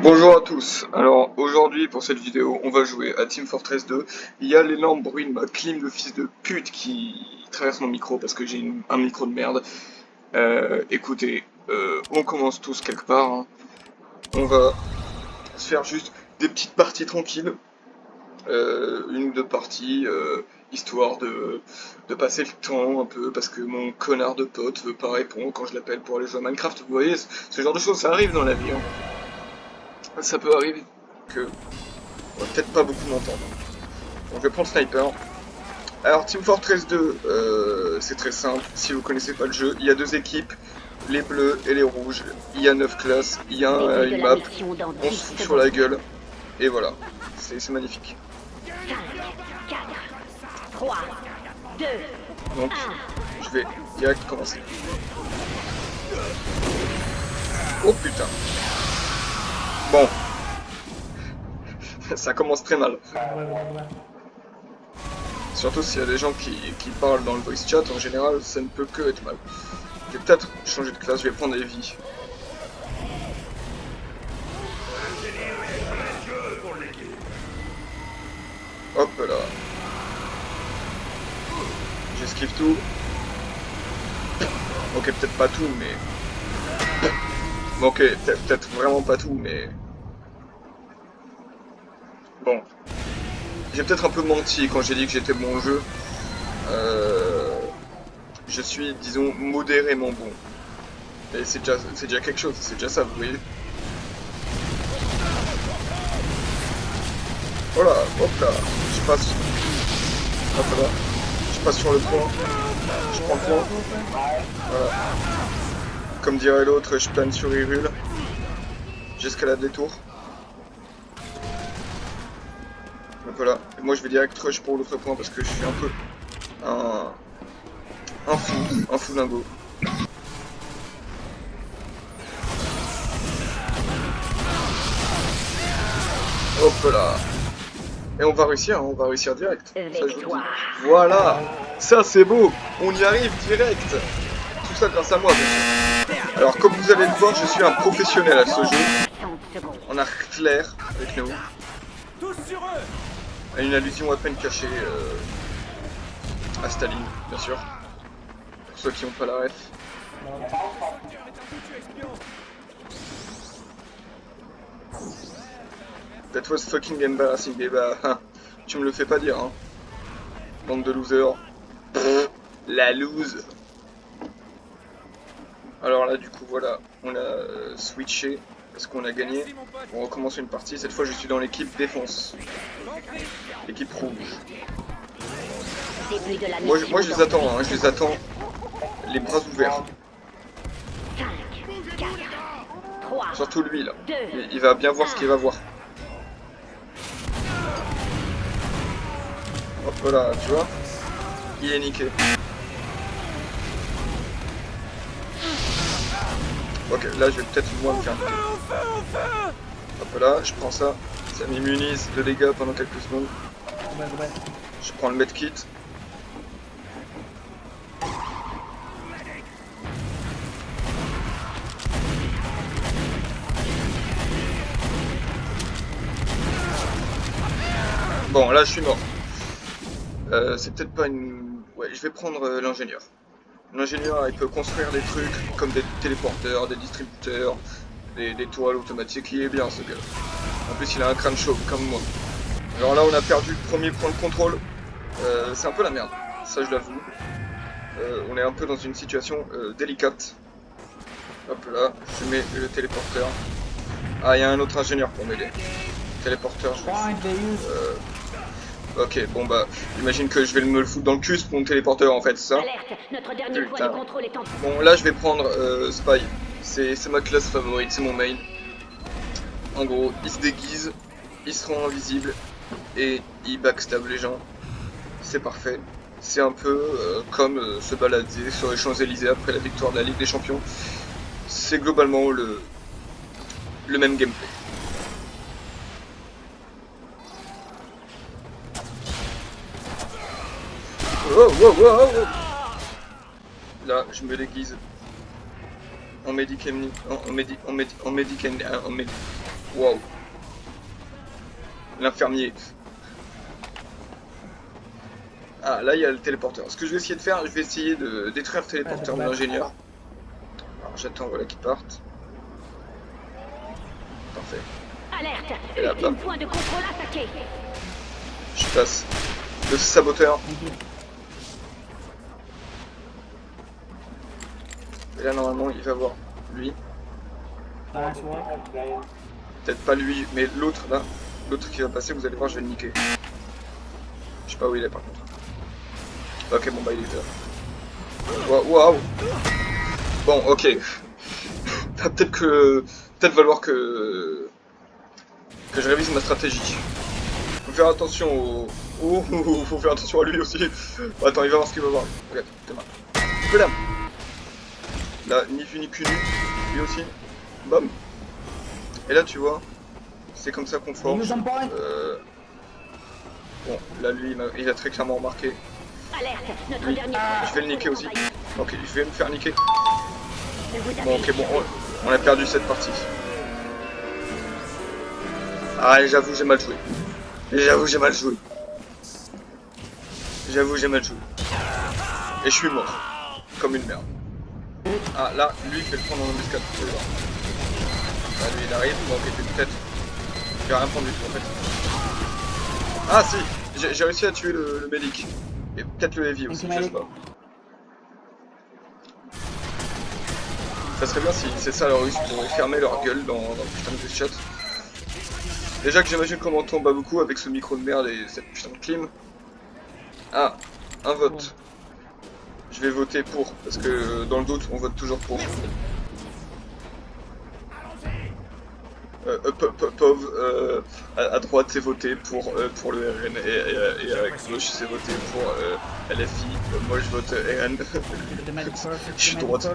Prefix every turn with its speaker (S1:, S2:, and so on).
S1: Bonjour à tous, alors aujourd'hui pour cette vidéo on va jouer à Team Fortress 2. Il y a l'énorme bruit de ma clim de fils de pute qui traverse mon micro parce que j'ai un micro de merde. Écoutez, on commence tous quelque part, hein. On va se faire juste des petites parties tranquilles, une ou deux parties, histoire de passer le temps un peu parce que mon connard de pote veut pas répondre quand je l'appelle pour aller jouer à Minecraft. Vous voyez, ce genre de choses ça arrive dans la vie, hein. Ça peut arriver que on va peut-être pas beaucoup m'entendre. Donc je vais prendre Sniper. Alors Team Fortress 2, c'est très simple, si vous connaissez pas le jeu, il y a deux équipes, les bleus et les rouges, il y a 9 classes, il y a une map, on se fout sur la gueule, et voilà, c'est magnifique.
S2: 5, 4, 3, 2,
S1: donc je vais direct commencer. Oh putain. Bon, ça commence très mal. Surtout s'il y a des gens qui parlent dans le voice chat, en général, ça ne peut que être mal. Je vais peut-être changer de classe, je vais prendre les vies. Hop là. J'esquive tout. Ok, peut-être pas tout, mais... Ok, peut-être vraiment pas tout, mais... Bon. J'ai peut-être un peu menti quand j'ai dit que j'étais bon au jeu. Je suis, disons, modérément bon. Et c'est déjà quelque chose, c'est déjà ça, vous voyez. Voilà, hop là, je passe. Hop là, je passe sur le point. Je prends le point. Voilà. Comme dirait l'autre, je plane sur Hyrule. J'escalade les tours. Donc voilà, et moi je vais direct rush pour l'autre point parce que je suis un peu un fou dingo. Hop là. Et on va réussir direct. Ça, je vous le dis. Voilà, ça c'est beau, on y arrive direct. Tout ça grâce à moi, bien sûr. Alors comme vous allez le voir, je suis un professionnel à ce jeu. En arc clair avec nous. Une allusion à peine cachée à Staline, bien sûr. Pour ceux qui n'ont pas la ref. That was fucking embarrassing, et bah, tu me le fais pas dire, hein. Bande de losers. La lose. Alors là, du coup, voilà, on a switché parce qu'on a gagné. On recommence une partie. Cette fois, je suis dans l'équipe défense. L'équipe rouge. Moi, je les attends, hein, je les attends les bras ouverts.
S2: 5, 4, 3,
S1: surtout lui, là. Il va bien voir ce qu'il va voir. Hop voilà, tu vois. Il est niqué. Ok, là je vais peut-être moi me faire niquer. Hop là, je prends ça. Ça m'immunise de dégâts pendant quelques secondes. Je prends le medkit. Bon, là je suis mort. C'est peut-être pas une... Ouais, je vais prendre l'ingénieur. L'ingénieur, il peut construire des trucs comme des téléporteurs, des distributeurs, des toiles automatiques. Il est bien ce gars. En plus, il a un crâne chauve comme moi. Alors là, on a perdu le premier point de contrôle. C'est un peu la merde, ça je l'avoue. On est un peu dans une situation délicate. Hop là, je mets le téléporteur. Ah, il y a un autre ingénieur pour m'aider. Téléporteur, je vais... Ok, bon bah, j'imagine que je vais me le foutre dans le cul pour mon téléporteur en fait, c'est ça? Putain. Bon, là je vais prendre Spy. C'est ma classe favorite, c'est mon main. En gros, il se déguise, il se rend invisible et il backstab les gens. C'est parfait. C'est un peu comme se balader sur les Champs-Élysées après la victoire de la Ligue des Champions. C'est globalement le même gameplay. Oh, oh, oh, oh, oh. Là, je me déguise. En médicament. En médicament. Wow. L'infirmier. Ah, là, il y a le téléporteur. Ce que je vais essayer de faire, je vais essayer de détruire le téléporteur de l'ingénieur. Alors, j'attends, voilà, qu'il parte. Parfait.
S2: Alerte.
S1: Et là,
S2: Ultime point de contrôle attaqué.
S1: Je passe le saboteur. Et là, normalement, il va voir lui. Peut-être pas lui, mais l'autre, là. L'autre qui va passer, vous allez voir, je vais le niquer. Je sais pas où il est, par contre. Ok, bon, bah, il est là. Waouh. Bon, ok. Peut-être falloir que je révise ma stratégie. Faut faire attention au... Oh, faut faire attention à lui aussi. Attends, il va voir ce qu'il va voir. Regarde, t'es mal. Bam. Là, ni vu ni cul nu. Lui aussi. Bam. Et là, tu vois, c'est comme ça qu'on forge. Bon, là, lui, il a très clairement remarqué.
S2: Alerte. Notre
S1: Oui.
S2: dernier.
S1: Je vais le niquer aussi. Ok, je vais me faire niquer.
S2: Vous
S1: Bon, ok, bon, on a perdu cette partie. Ah, j'avoue, j'ai mal joué. J'avoue, j'ai mal joué. Et je suis mort. Comme une merde. Ah, là, lui, il fait le prendre en embuscade. Vous allez voir. Là, lui, il arrive. Bon, ok, peut-être. Je vais rien prendre du tout, en fait. Ah, si, j'ai réussi à tuer le médic. Et peut-être le heavy aussi, je sais pas. Ça serait bien si c'est ça leur ruse pour fermer leur gueule dans le putain de chat. Déjà que j'imagine comment on tombe à beaucoup avec ce micro de merde et cette putain de clim. Ah, un vote. Je vais voter pour, parce que dans le doute, on vote toujours pour. Pauvre, à droite c'est voté pour le RN et à gauche c'est voté pour LFI. Moi je vote RN. Je suis droite.